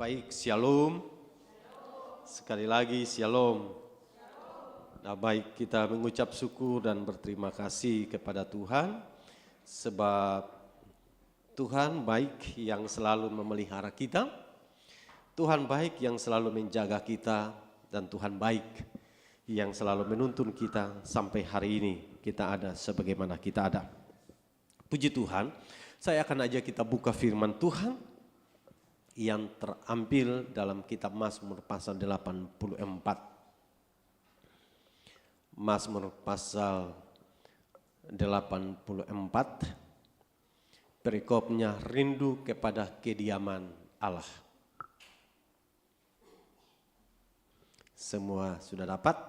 Baik, shalom. Sekali lagi shalom. Nah, baik, kita mengucap syukur dan berterima kasih kepada Tuhan sebab Tuhan baik yang selalu memelihara kita. Tuhan baik yang selalu menjaga kita dan Tuhan baik yang selalu menuntun kita sampai hari ini kita ada sebagaimana kita ada. Puji Tuhan, saya akan ajak kita buka firman Tuhan yang terambil dalam kitab Mazmur pasal 84. Mazmur pasal 84, perikopnya rindu kepada kediaman Allah. Semua sudah dapat?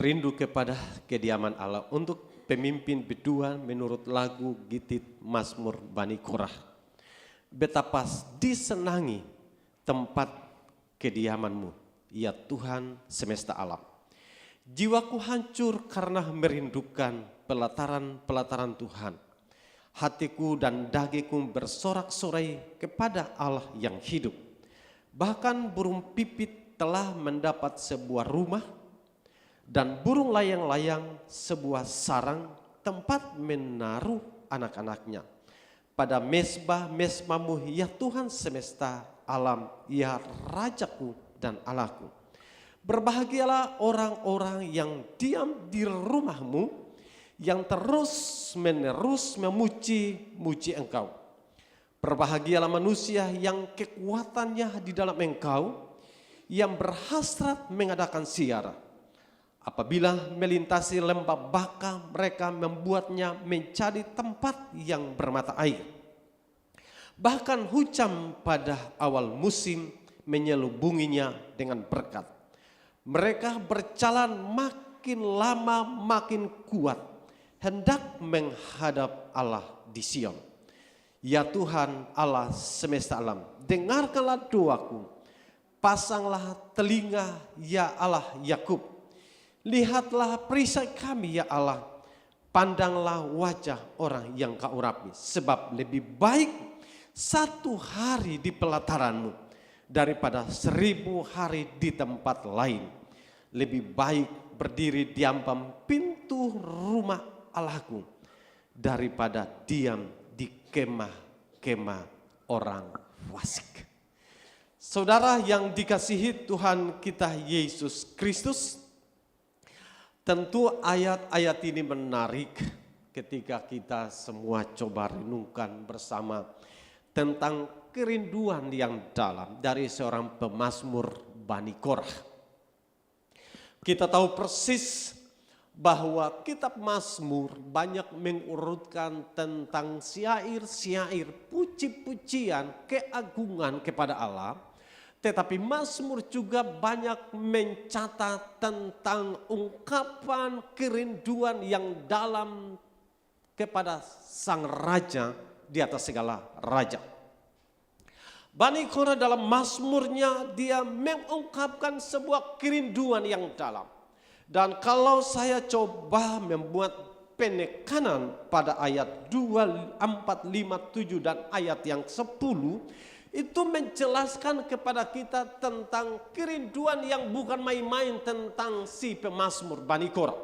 Rindu kepada kediaman Allah untuk pemimpin berdua menurut lagu Gitit Mazmur Bani Korah. Betapa disenangi tempat kediamanmu, ya Tuhan semesta alam. Jiwaku hancur karena merindukan pelataran-pelataran Tuhan. Hatiku dan dagingku bersorak-sorai kepada Allah yang hidup. Bahkan burung pipit telah mendapat sebuah rumah, dan burung layang-layang sebuah sarang tempat menaruh anak-anaknya. Pada mesbah-mesbahmu ya Tuhan semesta alam, ya Rajaku dan Allahku. Berbahagialah orang-orang yang diam di rumahmu, yang terus-menerus memuji-muji engkau. Berbahagialah manusia yang kekuatannya di dalam engkau, yang berhasrat mengadakan ziarah. Apabila melintasi lembah Baka, mereka membuatnya menjadi tempat yang bermata air. Bahkan hujan pada awal musim menyelubunginya dengan berkat. Mereka berjalan makin lama makin kuat, hendak menghadap Allah di Sion. Ya Tuhan Allah semesta alam, dengarkanlah doaku. Pasanglah telinga ya Allah Yakub. Lihatlah perisai kami ya Allah, pandanglah wajah orang yang kau urapi. Sebab lebih baik satu hari di pelataranmu daripada 1000 hari di tempat lain. Lebih baik berdiri di ambang pintu rumah Allahku daripada diam di kemah-kemah orang fasik. Saudara yang dikasihi Tuhan kita Yesus Kristus, tentu ayat-ayat ini menarik ketika kita semua coba renungkan bersama tentang kerinduan yang dalam dari seorang pemazmur Bani Korah. Kita tahu persis bahwa kitab Mazmur banyak mengurutkan tentang syair-syair, puji-pujian, keagungan kepada Allah. Tetapi Mazmur juga banyak mencatat tentang ungkapan kerinduan yang dalam kepada Sang Raja di atas segala raja. Bani Korah dalam Mazmurnya dia mengungkapkan sebuah kerinduan yang dalam. Dan kalau saya coba membuat penekanan pada ayat 2, 4, 5, 7 dan ayat yang 10, itu menjelaskan kepada kita tentang kerinduan yang bukan main-main tentang si pemazmur Bani Korah.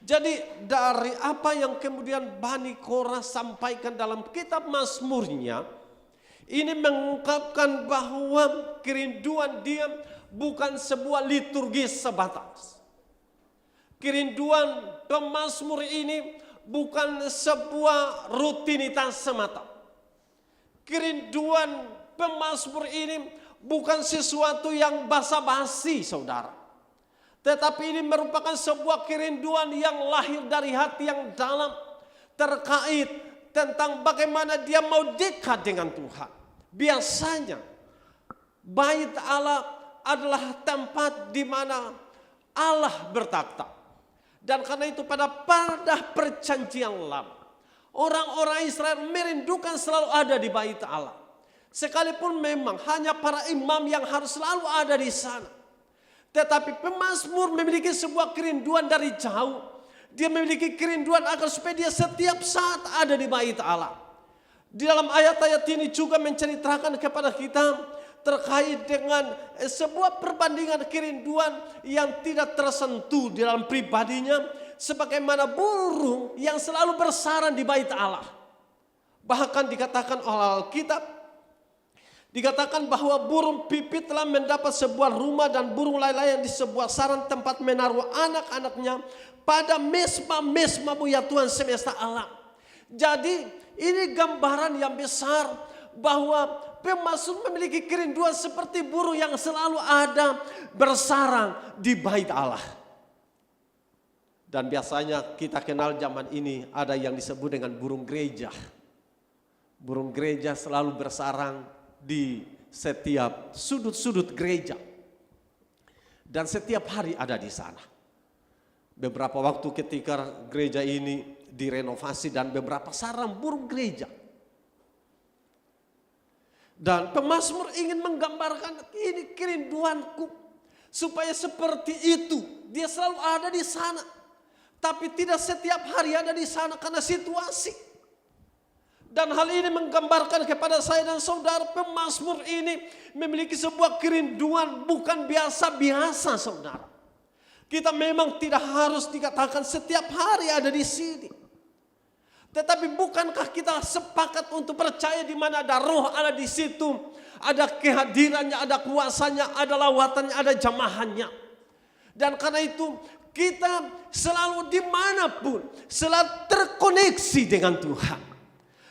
Jadi dari apa yang kemudian Bani Korah sampaikan dalam kitab Mazmurnya, ini mengungkapkan bahwa kerinduan dia bukan sebuah liturgi sebatas. Kerinduan pemazmur ini bukan sebuah rutinitas semata. Kerinduan pemazmur ini bukan sesuatu yang basa-basi, saudara. Tetapi ini merupakan sebuah kerinduan yang lahir dari hati yang dalam, terkait tentang bagaimana dia mau dekat dengan Tuhan. Biasanya bait Allah adalah tempat di mana Allah bertakhta. Dan karena itu pada perjanjian lama, orang-orang Israel merindukan selalu ada di bait Allah. Sekalipun memang hanya para imam yang harus selalu ada di sana. Tetapi pemazmur memiliki sebuah kerinduan dari jauh. Dia memiliki kerinduan agar supaya dia setiap saat ada di bait Allah. Di dalam ayat-ayat ini juga menceritakan kepada kita terkait dengan sebuah perbandingan kerinduan yang tidak tersentuh di dalam pribadinya, sebagaimana burung yang selalu bersarang di bait Allah. Bahkan dikatakan oleh Alkitab, dikatakan bahwa burung pipit telah mendapat sebuah rumah dan burung lailayan di sebuah sarang tempat menaruh anak-anaknya pada mesbah-mesbah-Mu ya Tuhan semesta alam. Jadi ini gambaran yang besar bahwa pemazmur memiliki kerinduan seperti burung yang selalu ada bersarang di bait Allah. Dan biasanya kita kenal zaman ini ada yang disebut dengan burung gereja. Burung gereja selalu bersarang di setiap sudut-sudut gereja. Dan setiap hari ada di sana. Beberapa waktu ketika gereja ini direnovasi dan beberapa sarang burung gereja. Dan pemazmur ingin menggambarkan ini kerinduanku supaya seperti itu. Dia selalu ada di sana. Tapi tidak setiap hari ada di sana karena situasi. Dan hal ini menggambarkan kepada saya dan saudara, pemazmur ini memiliki sebuah kerinduan bukan biasa-biasa saudara. Kita memang tidak harus dikatakan setiap hari ada di sini. Tetapi bukankah kita sepakat untuk percaya di mana ada roh ada di situ, ada kehadirannya, ada kuasanya, ada lawatannya, ada jamahannya. Dan karena itu kita selalu dimanapun selalu terkoneksi dengan Tuhan.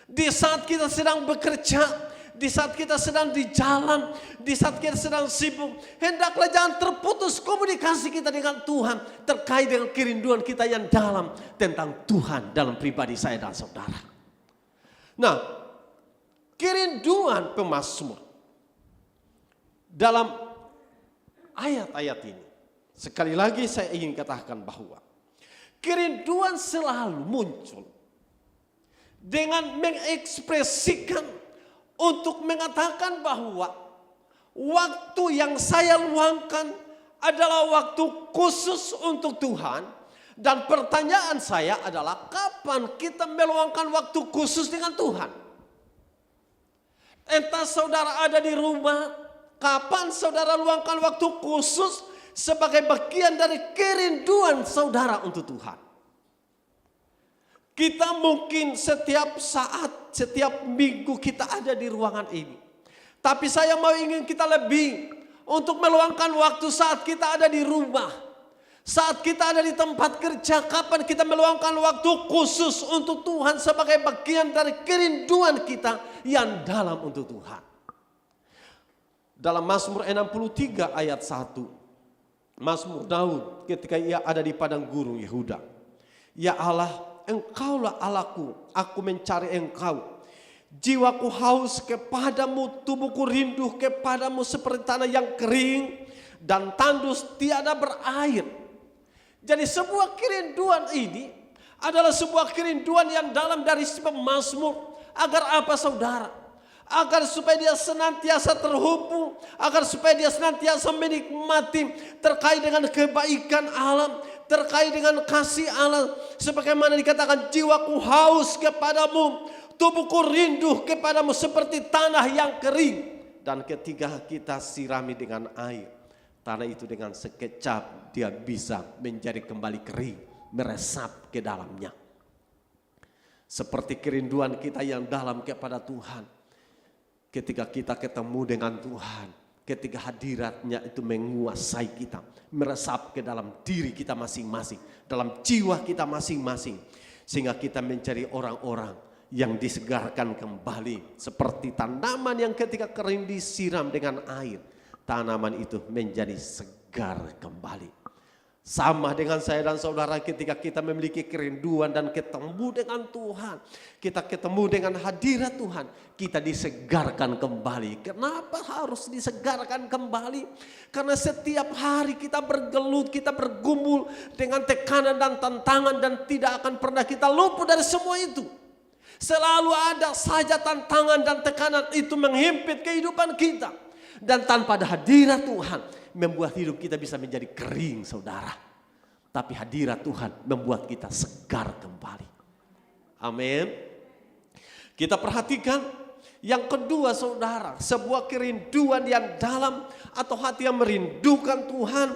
Di saat kita sedang bekerja, di saat kita sedang di jalan, di saat kita sedang sibuk, hendaklah jangan terputus komunikasi kita dengan Tuhan terkait dengan kerinduan kita yang dalam tentang Tuhan dalam pribadi saya dan saudara. Nah, kerinduan pemazmur dalam ayat-ayat ini, sekali lagi saya ingin katakan bahwa kerinduan selalu muncul dengan mengekspresikan untuk mengatakan bahwa waktu yang saya luangkan adalah waktu khusus untuk Tuhan. Dan pertanyaan saya adalah kapan kita meluangkan waktu khusus dengan Tuhan? Entah saudara ada di rumah, kapan saudara luangkan waktu khusus sebagai bagian dari kerinduan saudara untuk Tuhan? Kita mungkin setiap saat, setiap minggu kita ada di ruangan ini. Tapi saya mau ingin kita lebih untuk meluangkan waktu saat kita ada di rumah. Saat kita ada di tempat kerja, kapan kita meluangkan waktu khusus untuk Tuhan sebagai bagian dari kerinduan kita yang dalam untuk Tuhan. Dalam Mazmur 63 ayat 1. Mazmur Daud ketika ia ada di padang gurun Yehuda. Ya Allah, Engkaulah Allahku, aku mencari Engkau. Jiwaku haus kepadamu, tubuhku rindu kepadamu seperti tanah yang kering dan tandus tiada berair. Jadi sebuah kerinduan ini adalah sebuah kerinduan yang dalam dari si pemazmur. Agar apa saudara? Agar supaya dia senantiasa terhubung, agar supaya dia senantiasa menikmati terkait dengan kebaikan alam, terkait dengan kasih Allah. Sebagaimana dikatakan, jiwaku haus kepadamu, tubuhku rindu kepadamu seperti tanah yang kering. Dan ketika kita sirami dengan air, tanah itu dengan sekejap dia bisa menjadi kembali kering, meresap ke dalamnya. Seperti kerinduan kita yang dalam kepada Tuhan. Ketika kita ketemu dengan Tuhan, ketika hadiratnya itu menguasai kita, meresap ke dalam diri kita masing-masing, dalam jiwa kita masing-masing. Sehingga kita mencari orang-orang yang disegarkan kembali. Seperti tanaman yang ketika kering disiram dengan air, tanaman itu menjadi segar kembali. Sama dengan saya dan saudara ketika kita memiliki kerinduan dan ketemu dengan Tuhan. Kita ketemu dengan hadirat Tuhan. Kita disegarkan kembali. Kenapa harus disegarkan kembali? Karena setiap hari kita bergelut, kita bergumul dengan tekanan dan tantangan. Dan tidak akan pernah kita luput dari semua itu. Selalu ada saja tantangan dan tekanan itu menghimpit kehidupan kita. Dan tanpa ada hadirat Tuhan, membuat hidup kita bisa menjadi kering saudara. Tapi hadirat Tuhan membuat kita segar kembali. Amin. Kita perhatikan yang kedua saudara, sebuah kerinduan yang dalam atau hati yang merindukan Tuhan.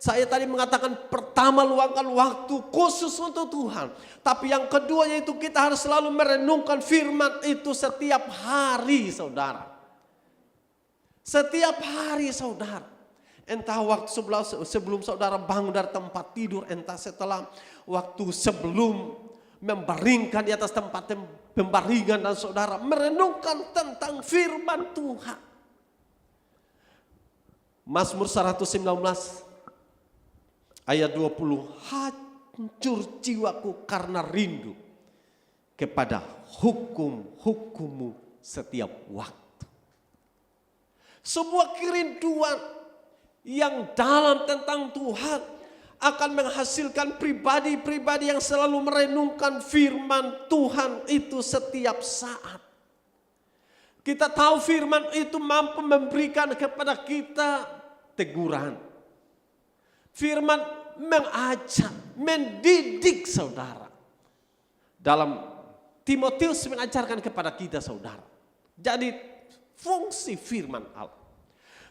Saya tadi mengatakan pertama luangkan waktu khusus untuk Tuhan. Tapi yang kedua yaitu kita harus selalu merenungkan firman itu setiap hari saudara. Setiap hari saudara. Entah waktu sebelum saudara bangun dari tempat tidur, entah setelah waktu sebelum membaringkan di atas tempat pembaringan dan saudara merenungkan tentang firman Tuhan. Mazmur 119 ayat 20, hancur jiwaku karena rindu kepada hukum-hukum-Mu setiap waktu. Sebuah kerinduan yang dalam tentang Tuhan akan menghasilkan pribadi-pribadi yang selalu merenungkan firman Tuhan itu setiap saat. Kita tahu firman itu mampu memberikan kepada kita teguran. Firman mengajak, mendidik saudara. Dalam Timotius mengajarkan kepada kita saudara. Jadi fungsi firman Allah.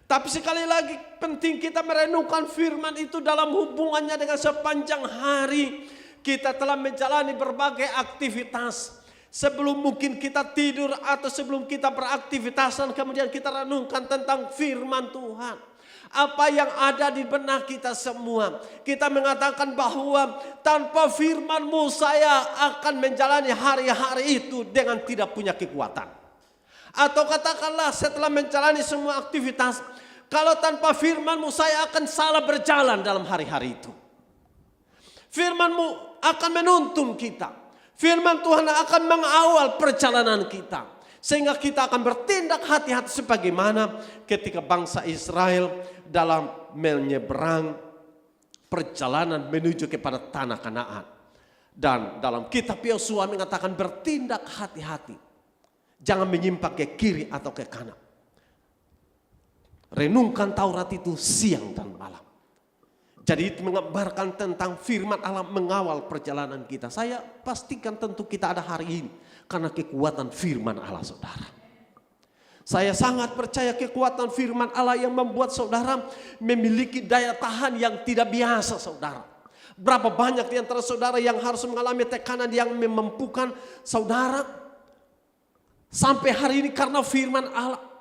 Tapi sekali lagi penting kita merenungkan firman itu dalam hubungannya dengan sepanjang hari. Kita telah menjalani berbagai aktivitas. Sebelum mungkin kita tidur atau sebelum kita beraktivitas dan kemudian kita renungkan tentang firman Tuhan. Apa yang ada di benak kita semua. Kita mengatakan bahwa tanpa firman-Mu saya akan menjalani hari-hari itu dengan tidak punya kekuatan. Atau katakanlah setelah menjalani semua aktivitas, kalau tanpa firman-Mu saya akan salah berjalan dalam hari-hari itu. Firman-Mu akan menuntun kita. Firman Tuhan akan mengawal perjalanan kita. Sehingga kita akan bertindak hati-hati sebagaimana ketika bangsa Israel dalam menyeberang perjalanan menuju kepada tanah Kanaan. Dan dalam kitab Yosua mengatakan bertindak hati-hati. Jangan menyimpang ke kiri atau ke kanan. Renungkan Taurat itu siang dan malam. Jadi itu menggambarkan tentang firman Allah mengawal perjalanan kita. Saya pastikan tentu kita ada hari ini karena kekuatan firman Allah saudara. Saya sangat percaya kekuatan firman Allah yang membuat saudara memiliki daya tahan yang tidak biasa saudara. Berapa banyak di antara saudara yang harus mengalami tekanan yang memampukan saudara sampai hari ini karena firman Allah.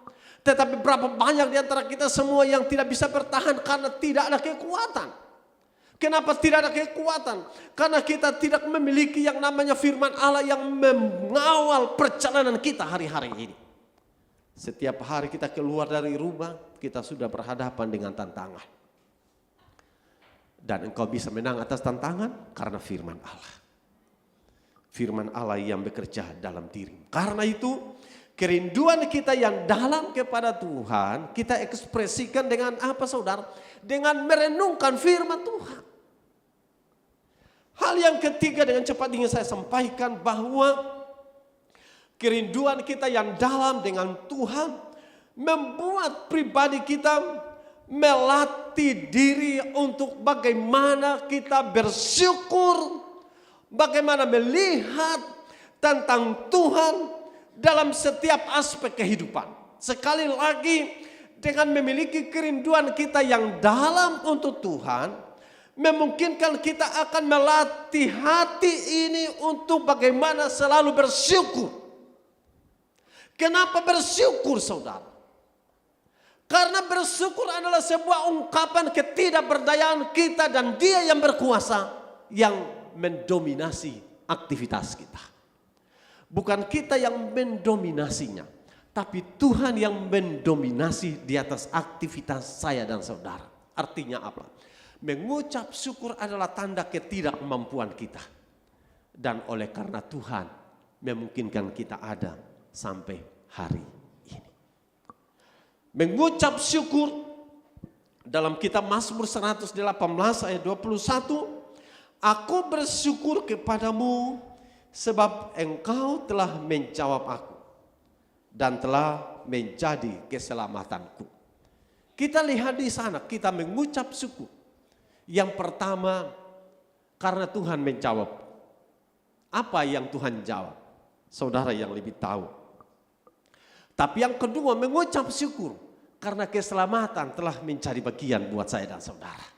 Tetapi berapa banyak di antara kita semua yang tidak bisa bertahan karena tidak ada kekuatan. Kenapa tidak ada kekuatan? Karena kita tidak memiliki yang namanya firman Allah yang mengawal perjalanan kita hari-hari ini. Setiap hari kita keluar dari rumah, kita sudah berhadapan dengan tantangan. Dan engkau bisa menang atas tantangan karena firman Allah. Firman Allah yang bekerja dalam dirimu. Karena itu kerinduan kita yang dalam kepada Tuhan kita ekspresikan dengan apa saudara? Dengan merenungkan firman Tuhan. Hal yang ketiga dengan cepat ingin saya sampaikan bahwa kerinduan kita yang dalam dengan Tuhan membuat pribadi kita melatih diri untuk bagaimana kita bersyukur, bagaimana melihat tentang Tuhan dalam setiap aspek kehidupan. Sekali lagi dengan memiliki kerinduan kita yang dalam untuk Tuhan, memungkinkan kita akan melatih hati ini untuk bagaimana selalu bersyukur. Kenapa bersyukur saudara? Karena bersyukur adalah sebuah ungkapan ketidakberdayaan kita dan Dia yang berkuasa yang mendominasi aktivitas kita. Bukan kita yang mendominasinya, tapi Tuhan yang mendominasi di atas aktivitas saya dan saudara. Artinya apa? Mengucap syukur adalah tanda ketidakmampuan kita. Dan oleh karena Tuhan memungkinkan kita ada sampai hari ini. Mengucap syukur dalam kitab Mazmur 118 ayat 21. Aku bersyukur kepadamu sebab engkau telah menjawab aku dan telah menjadi keselamatanku. Kita lihat di sana kita mengucap syukur. Yang pertama karena Tuhan menjawab. Apa yang Tuhan jawab? saudara yang lebih tahu. Tapi yang kedua, mengucap syukur karena keselamatan telah menjadi bagian buat saya dan saudara.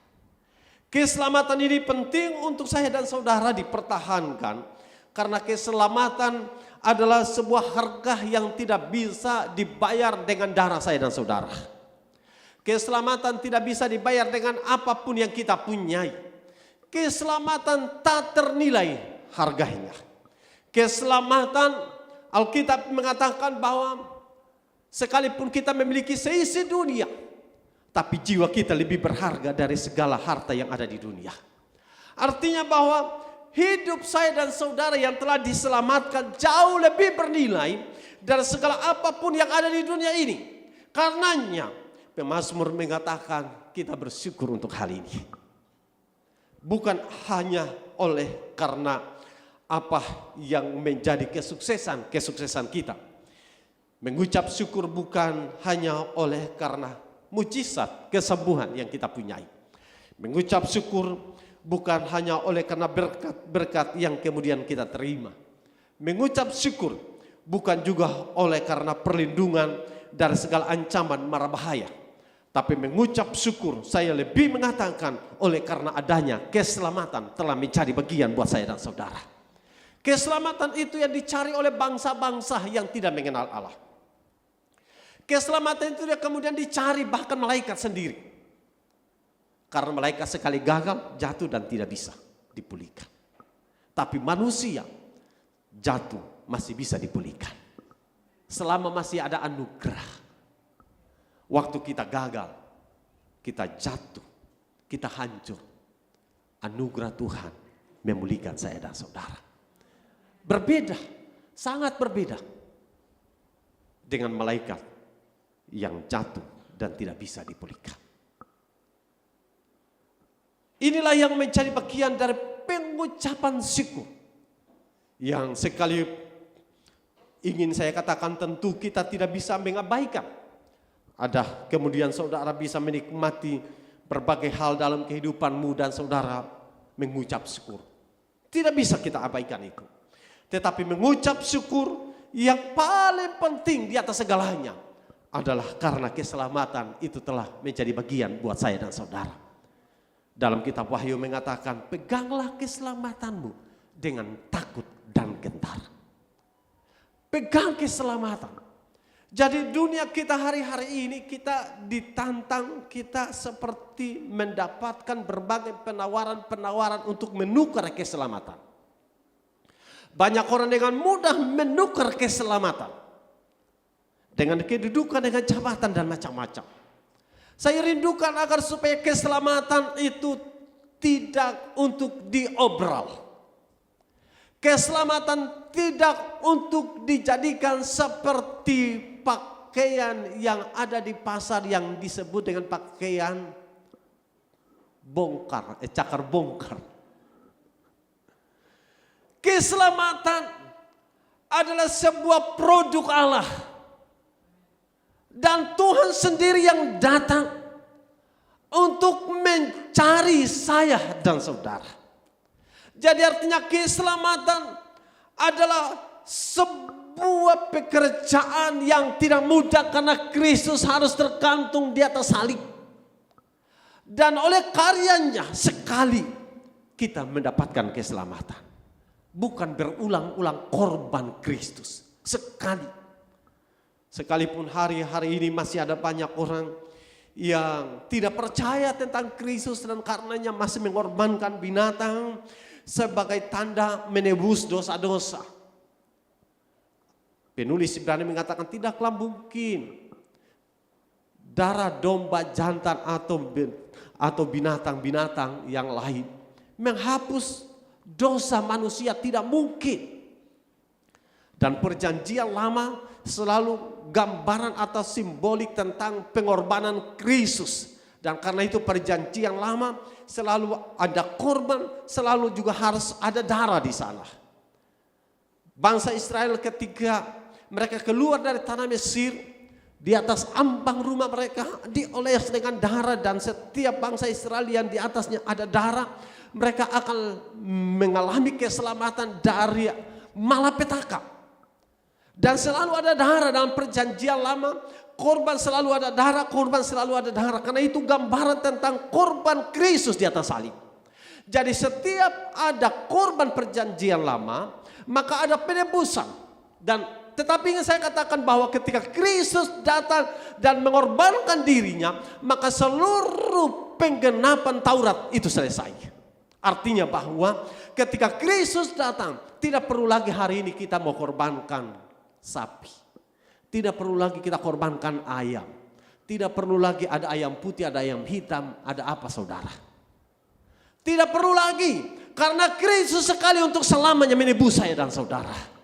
Keselamatan ini penting untuk saya dan saudara dipertahankan, karena keselamatan adalah sebuah harga yang tidak bisa dibayar dengan darah saya dan saudara. Keselamatan tidak bisa dibayar dengan apapun yang kita punyai. Keselamatan tak ternilai harganya. Keselamatan, Alkitab mengatakan bahwa sekalipun kita memiliki seisi dunia, tapi jiwa kita lebih berharga dari segala harta yang ada di dunia. Artinya bahwa hidup saya dan saudara yang telah diselamatkan jauh lebih bernilai dari segala apapun yang ada di dunia ini. Karenanya pemazmur mengatakan kita bersyukur untuk hal ini. Bukan hanya oleh karena apa yang menjadi kesuksesan kita. Mengucap syukur bukan hanya oleh karena mujizat kesembuhan yang kita punyai. Mengucap syukur bukan hanya oleh karena berkat-berkat yang kemudian kita terima. Mengucap syukur bukan juga oleh karena perlindungan dari segala ancaman mara bahaya. Tapi mengucap syukur saya lebih mengatakan oleh karena adanya keselamatan telah menjadi bagian buat saya dan saudara. Keselamatan itu yang dicari oleh bangsa-bangsa yang tidak mengenal Allah. Keselamatan itu kemudian dicari bahkan malaikat sendiri. Karena malaikat sekali gagal, jatuh dan tidak bisa dipulihkan. Tapi manusia jatuh masih bisa dipulihkan. Selama masih ada anugerah. Waktu kita gagal, kita jatuh, kita hancur. Anugerah Tuhan memulihkan saya dan saudara. Berbeda, sangat berbeda dengan malaikat yang jatuh dan tidak bisa dipulihkan. Inilah yang menjadi bagian dari pengucapan syukur. Yang sekali ingin saya katakan tentu kita tidak bisa mengabaikan. Ada kemudian saudara bisa menikmati berbagai hal dalam kehidupanmu dan saudara mengucap syukur. Tidak bisa kita abaikan itu. Tetapi mengucap syukur yang paling penting di atas segalanya adalah karena keselamatan itu telah menjadi bagian buat saya dan saudara. Dalam kitab Wahyu mengatakan, peganglah keselamatanmu dengan takut dan gentar. Pegang keselamatan. Jadi dunia kita hari-hari ini kita ditantang, kita seperti mendapatkan berbagai penawaran-penawaran untuk menukar keselamatan. Banyak orang dengan mudah menukar keselamatan. Dengan kedudukan, dengan jabatan dan macam-macam. Saya rindukan agar supaya keselamatan itu tidak untuk diobral. Keselamatan tidak untuk dijadikan seperti pakaian yang ada di pasar yang disebut dengan pakaian bongkar, cakar bongkar. Keselamatan adalah sebuah produk Allah. Dan Tuhan sendiri yang datang untuk mencari saya dan saudara. Jadi artinya keselamatan adalah sebuah pekerjaan yang tidak mudah karena Kristus harus tergantung di atas salib. Dan oleh karyanya sekali kita mendapatkan keselamatan. Bukan berulang-ulang korban Kristus. Sekali. Sekalipun hari-hari ini masih ada banyak orang yang tidak percaya tentang Kristus dan karenanya masih mengorbankan binatang sebagai tanda menebus dosa-dosa. Penulis Ibrani mengatakan tidaklah mungkin darah domba jantan atau binatang-binatang yang lain menghapus dosa manusia, tidak mungkin. Dan perjanjian lama selalu gambaran atau simbolik tentang pengorbanan Kristus. Dan karena itu perjanjian lama selalu ada korban, selalu juga harus ada darah di sana. Bangsa Israel ketika mereka keluar dari tanah Mesir, di atas ambang rumah mereka dioles dengan darah, dan setiap bangsa Israel yang di atasnya ada darah, mereka akan mengalami keselamatan dari malapetaka. Dan selalu ada darah dalam perjanjian lama. Korban selalu ada darah, korban selalu ada darah. Karena itu gambaran tentang korban Kristus di atas salib. Jadi setiap ada korban perjanjian lama, maka ada penebusan. Dan tetapi ingin saya katakan bahwa ketika Kristus datang dan mengorbankan dirinya, maka seluruh penggenapan Taurat itu selesai. Artinya bahwa ketika Kristus datang, tidak perlu lagi hari ini kita mau korbankan sapi. Tidak perlu lagi kita korbankan ayam. Tidak perlu lagi ada ayam putih, ada ayam hitam, ada apa saudara. Tidak perlu lagi. Karena Kristus sekali untuk selamanya menebus saya dan saudara.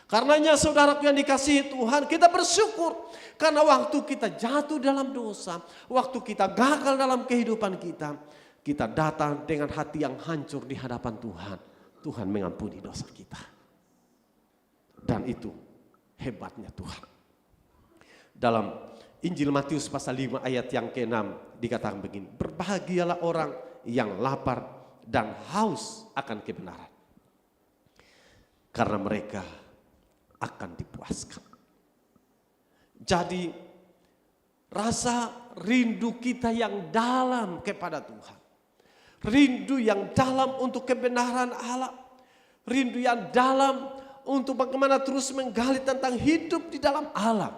Karenanya saudaraku yang dikasihi Tuhan, kita bersyukur. Karena waktu kita jatuh dalam dosa, waktu kita gagal dalam kehidupan kita, kita datang dengan hati yang hancur di hadapan Tuhan. Tuhan mengampuni dosa kita. Dan itu hebatnya Tuhan. Dalam Injil Matius pasal 5 ayat yang ke-6 dikatakan begini. Berbahagialah orang yang lapar dan haus akan kebenaran. Karena mereka akan dipuaskan. Jadi rasa rindu kita yang dalam kepada Tuhan. Rindu yang dalam untuk kebenaran Allah. Rindu yang dalam untuk bagaimana terus menggali tentang hidup di dalam Allah.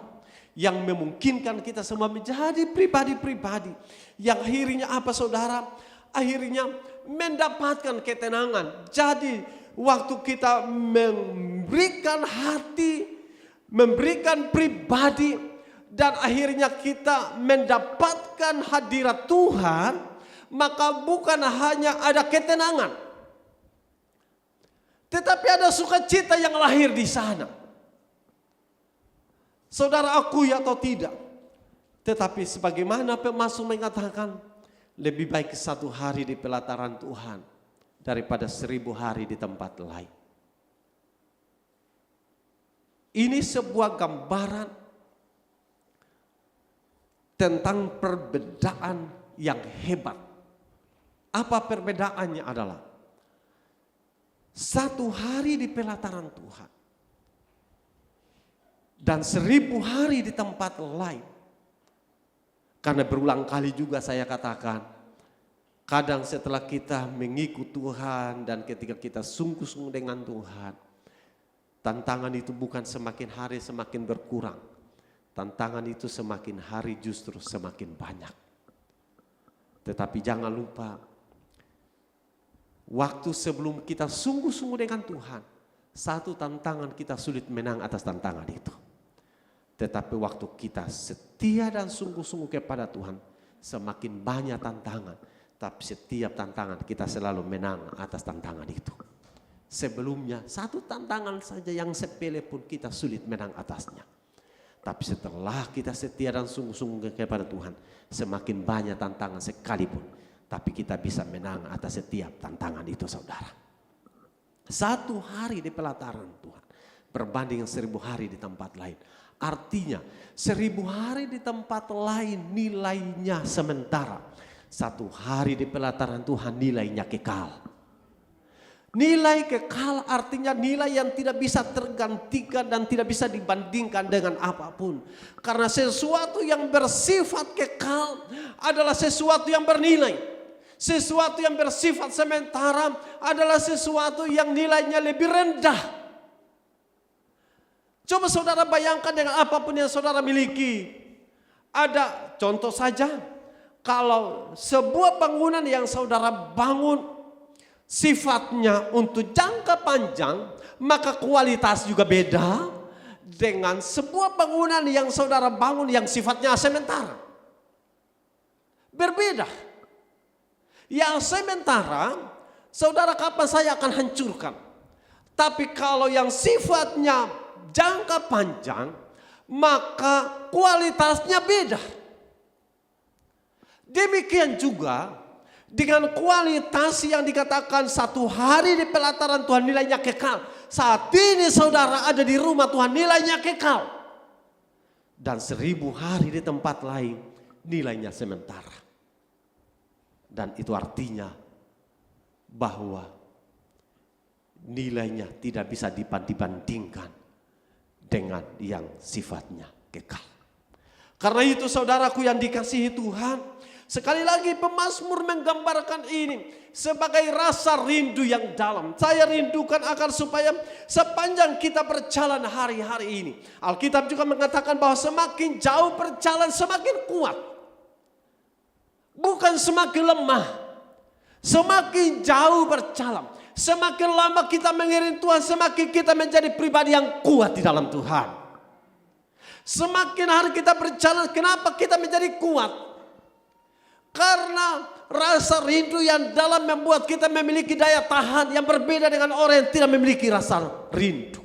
Yang memungkinkan kita semua menjadi pribadi-pribadi. Yang akhirnya apa saudara? Akhirnya mendapatkan ketenangan. Jadi waktu kita memberikan hati, memberikan pribadi, dan akhirnya kita mendapatkan hadirat Tuhan, maka bukan hanya ada ketenangan, tetapi ada sukacita yang lahir di sana. Saudara akui atau tidak, tetapi sebagaimana pemasmur mengatakan, lebih baik 1 hari di pelataran Tuhan daripada 1000 hari di tempat lain. Ini sebuah gambaran tentang perbedaan yang hebat. Apa perbedaannya adalah 1 hari di pelataran Tuhan dan 1000 hari di tempat lain. Karena berulang kali juga saya katakan, kadang setelah kita mengikut Tuhan dan ketika kita sungguh-sungguh dengan Tuhan, tantangan itu bukan semakin hari semakin berkurang. Tantangan itu semakin hari justru semakin banyak. Tetapi jangan lupa, waktu sebelum kita sungguh-sungguh dengan Tuhan, satu tantangan kita sulit menang atas tantangan itu. Tetapi waktu kita setia dan sungguh-sungguh kepada Tuhan, semakin banyak tantangan. Tapi setiap tantangan kita selalu menang atas tantangan itu. Sebelumnya satu tantangan saja yang sepele pun kita sulit menang atasnya. Tapi setelah kita setia dan sungguh-sungguh kepada Tuhan, semakin banyak tantangan sekalipun, tapi kita bisa menang atas setiap tantangan itu saudara. 1 hari di pelataran Tuhan berbanding 1000 hari di tempat lain. Artinya 1000 hari di tempat lain nilainya sementara. 1 hari di pelataran Tuhan nilainya kekal. Nilai kekal artinya nilai yang tidak bisa tergantikan dan tidak bisa dibandingkan dengan apapun. Karena sesuatu yang bersifat kekal adalah sesuatu yang bernilai. Sesuatu yang bersifat sementara adalah sesuatu yang nilainya lebih rendah. Coba saudara bayangkan dengan apapun yang saudara miliki. Ada contoh saja, kalau sebuah bangunan yang saudara bangun sifatnya untuk jangka panjang, maka kualitas juga beda dengan sebuah bangunan yang saudara bangun yang sifatnya sementara. Berbeda. Yang sementara, saudara kapan saya akan hancurkan. Tapi kalau yang sifatnya jangka panjang, maka kualitasnya beda. Demikian juga dengan kualitas yang dikatakan 1 hari di pelataran Tuhan nilainya kekal. Saat ini saudara ada di rumah Tuhan nilainya kekal. Dan 1000 hari di tempat lain nilainya sementara. Dan itu artinya bahwa nilainya tidak bisa dibandingkan dengan yang sifatnya kekal. Karena itu saudaraku yang dikasihi Tuhan, sekali lagi pemazmur menggambarkan ini sebagai rasa rindu yang dalam. Saya rindukan agar supaya sepanjang kita berjalan hari-hari ini, Alkitab juga mengatakan bahwa semakin jauh berjalan semakin kuat. Bukan semakin lemah. Semakin jauh berjalan, semakin lama kita mengiring Tuhan, semakin kita menjadi pribadi yang kuat di dalam Tuhan. Semakin hari kita berjalan, kenapa kita menjadi kuat? Karena rasa rindu yang dalam membuat kita memiliki daya tahan yang berbeda dengan orang yang tidak memiliki rasa rindu.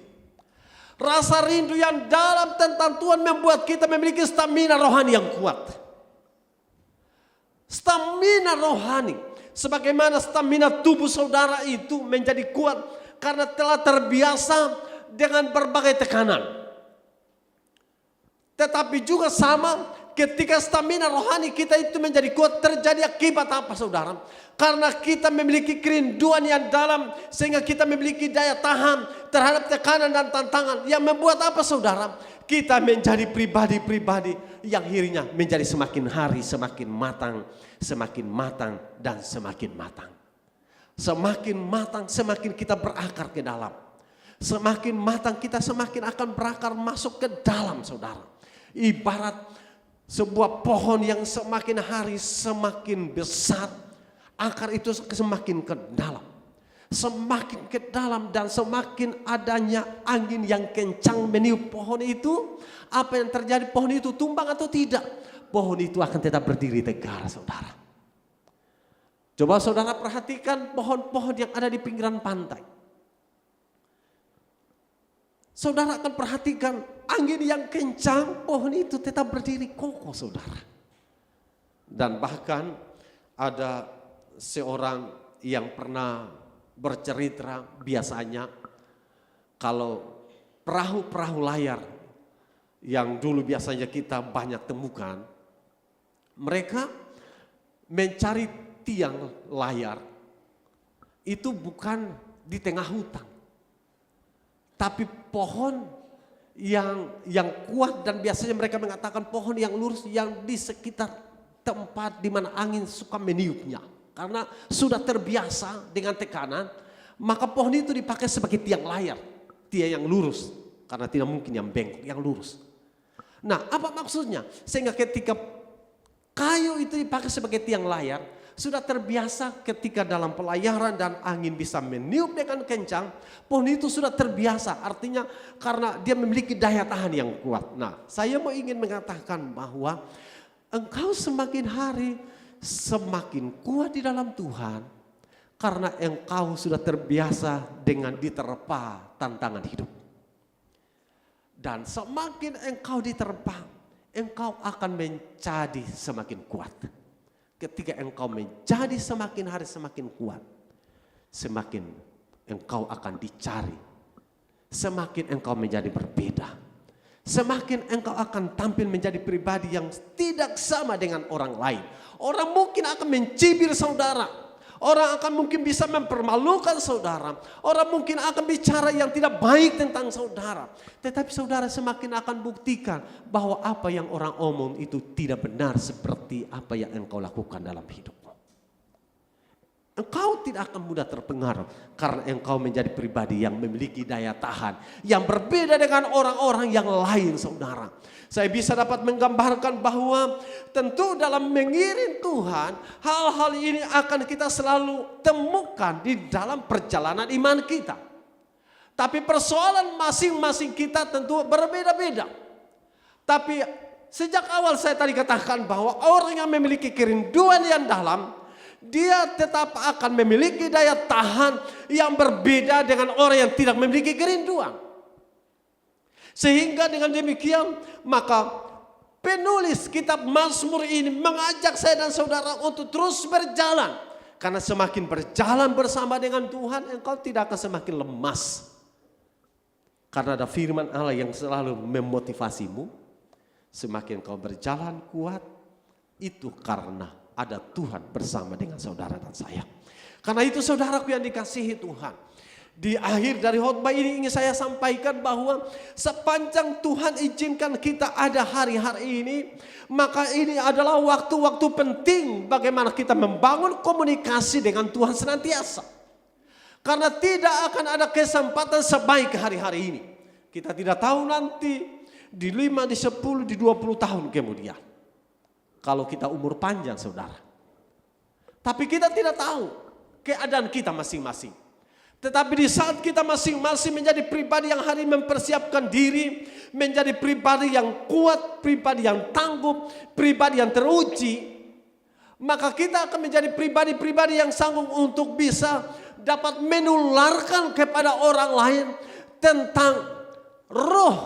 Rasa rindu yang dalam tentang Tuhan membuat kita memiliki stamina rohani yang kuat. Stamina rohani, sebagaimana stamina tubuh saudara itu menjadi kuat karena telah terbiasa dengan berbagai tekanan. Tetapi juga sama ketika stamina rohani kita itu menjadi kuat, terjadi akibat apa saudara? Karena kita memiliki kerinduan yang dalam sehingga kita memiliki daya tahan terhadap tekanan dan tantangan yang membuat apa saudara? Kita menjadi pribadi-pribadi yang akhirnya menjadi semakin hari semakin matang dan semakin matang. Semakin matang semakin kita berakar ke dalam. Semakin matang kita semakin akan berakar masuk ke dalam saudara. Ibarat sebuah pohon yang semakin hari semakin besar, akar itu semakin ke dalam. Semakin ke dalam dan semakin adanya angin yang kencang meniup pohon itu, apa yang terjadi? Pohon itu tumbang atau tidak? Pohon itu akan tetap berdiri tegak saudara. Coba saudara perhatikan pohon-pohon yang ada di pinggiran pantai. Saudara akan perhatikan angin yang kencang, pohon itu tetap berdiri kokoh saudara. Dan bahkan ada seorang yang pernah bercerita, biasanya kalau perahu-perahu layar yang dulu biasanya kita banyak temukan, mereka mencari tiang layar itu bukan di tengah hutan, tapi pohon yang kuat, dan biasanya mereka mengatakan pohon yang lurus yang di sekitar tempat di mana angin suka meniupnya. Karena sudah terbiasa dengan tekanan, maka pohon itu dipakai sebagai tiang layar, tiang yang lurus, karena tidak mungkin yang bengkok, yang lurus. Nah, apa maksudnya? Sehingga ketika kayu itu dipakai sebagai tiang layar, sudah terbiasa ketika dalam pelayaran dan angin bisa meniup dengan kencang, pohon itu sudah terbiasa. Artinya karena dia memiliki daya tahan yang kuat. Nah, saya mau ingin mengatakan bahwa engkau semakin hari semakin kuat di dalam Tuhan karena engkau sudah terbiasa dengan diterpa tantangan hidup. Dan semakin engkau diterpa, engkau akan menjadi semakin kuat. Ketika engkau menjadi semakin hari semakin kuat, semakin engkau akan dicari, semakin engkau menjadi berbeda, semakin engkau akan tampil menjadi pribadi yang tidak sama dengan orang lain. Orang mungkin akan mencibir saudara, orang akan mungkin bisa mempermalukan saudara, orang mungkin akan bicara yang tidak baik tentang saudara. Tetapi saudara semakin akan buktikan bahwa apa yang orang omong itu tidak benar seperti apa yang engkau lakukan dalam hidupmu. Engkau tidak akan mudah terpengaruh karena engkau menjadi pribadi yang memiliki daya tahan yang berbeda dengan orang-orang yang lain saudara. Saya bisa dapat menggambarkan bahwa tentu dalam mengiring Tuhan, hal-hal ini akan kita selalu temukan di dalam perjalanan iman kita. Tapi persoalan masing-masing kita tentu berbeda-beda. Tapi sejak awal saya tadi katakan bahwa orang yang memiliki kerinduan yang dalam, dia tetap akan memiliki daya tahan yang berbeda dengan orang yang tidak memiliki kerinduan. Sehingga dengan demikian maka penulis kitab Mazmur ini mengajak saya dan saudara untuk terus berjalan. Karena semakin berjalan bersama dengan Tuhan, engkau tidak akan semakin lemas. Karena ada firman Allah yang selalu memotivasimu. Semakin kau berjalan kuat, itu karena ada Tuhan bersama dengan saudara dan saya. Karena itu saudaraku yang dikasihi Tuhan, Di akhir dari khotbah ini ingin saya sampaikan bahwa sepanjang Tuhan izinkan kita ada hari-hari ini, maka ini adalah waktu-waktu penting bagaimana kita membangun komunikasi dengan Tuhan senantiasa. Karena tidak akan ada kesempatan sebaik hari-hari ini. Kita tidak tahu nanti di 5, di 10, di 20 tahun kemudian. Kalau kita umur panjang saudara. Tapi kita tidak tahu keadaan kita masing-masing. Tetapi di saat kita masing-masing menjadi pribadi yang hari mempersiapkan diri, menjadi pribadi yang kuat, pribadi yang tangguh, pribadi yang teruji, maka kita akan menjadi pribadi-pribadi yang sanggup untuk bisa dapat menularkan kepada orang lain tentang roh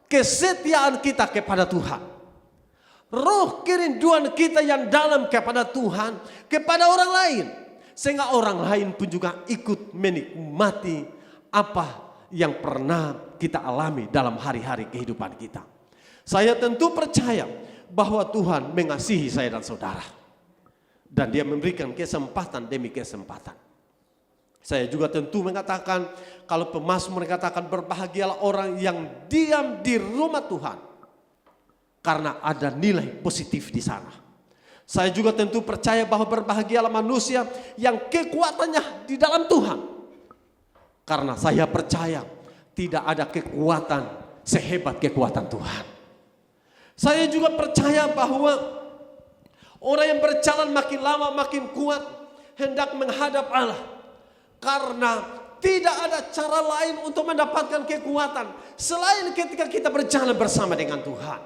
kesetiaan kita kepada Tuhan. Roh kerinduan kita yang dalam kepada Tuhan, kepada orang lain. Sehingga orang lain pun juga ikut menikmati apa yang pernah kita alami dalam hari-hari kehidupan kita. Saya tentu percaya bahwa Tuhan mengasihi saya dan saudara. Dan Dia memberikan kesempatan demi kesempatan. Saya juga tentu mengatakan, kalau pemazmur mengatakan berbahagialah orang yang diam di rumah Tuhan. Karena ada nilai positif di sana. Saya juga tentu percaya bahwa berbahagialah manusia yang kekuatannya di dalam Tuhan. Karena saya percaya tidak ada kekuatan sehebat kekuatan Tuhan. Saya juga percaya bahwa orang yang berjalan makin lama makin kuat hendak menghadap Allah. Karena tidak ada cara lain untuk mendapatkan kekuatan selain ketika kita berjalan bersama dengan Tuhan.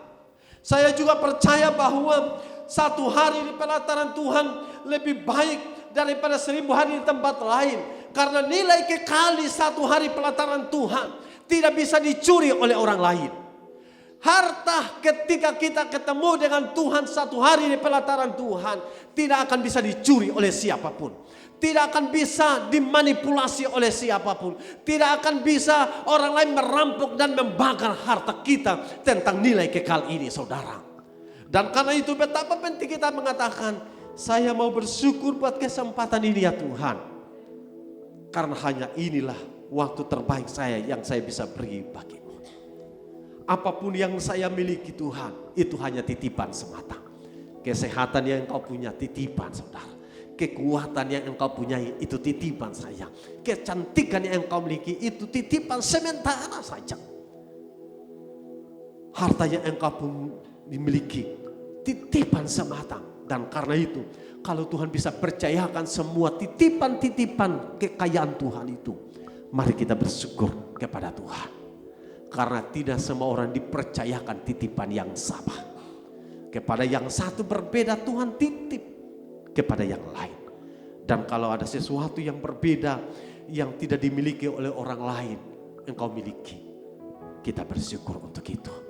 Saya juga percaya bahwa satu hari di pelataran Tuhan lebih baik daripada 1000 hari di tempat lain. Karena nilai kekal di satu hari pelataran Tuhan tidak bisa dicuri oleh orang lain. Harta ketika kita ketemu dengan Tuhan satu hari di pelataran Tuhan tidak akan bisa dicuri oleh siapapun. Tidak akan bisa dimanipulasi oleh siapapun. Tidak akan bisa orang lain merampok dan membakar harta kita tentang nilai kekal ini saudara. Dan karena itu betapa penting kita mengatakan, saya mau bersyukur buat kesempatan ini ya Tuhan. Karena hanya inilah waktu terbaik saya yang saya bisa beri bagimu. Apapun yang saya miliki Tuhan, itu hanya titipan semata. Kesehatan yang engkau punya titipan saudara. Kekuatan yang engkau punyai itu titipan saya. Kecantikan yang engkau miliki itu titipan sementara saja. Harta yang engkau pun dimiliki titipan semata. Dan karena itu kalau Tuhan bisa percayakan semua titipan-titipan kekayaan Tuhan itu, mari kita bersyukur kepada Tuhan. Karena tidak semua orang dipercayakan titipan yang sama. Kepada yang satu berbeda Tuhan titip kepada yang lain. Dan kalau ada sesuatu yang berbeda yang tidak dimiliki oleh orang lain, engkau miliki, kita bersyukur untuk itu.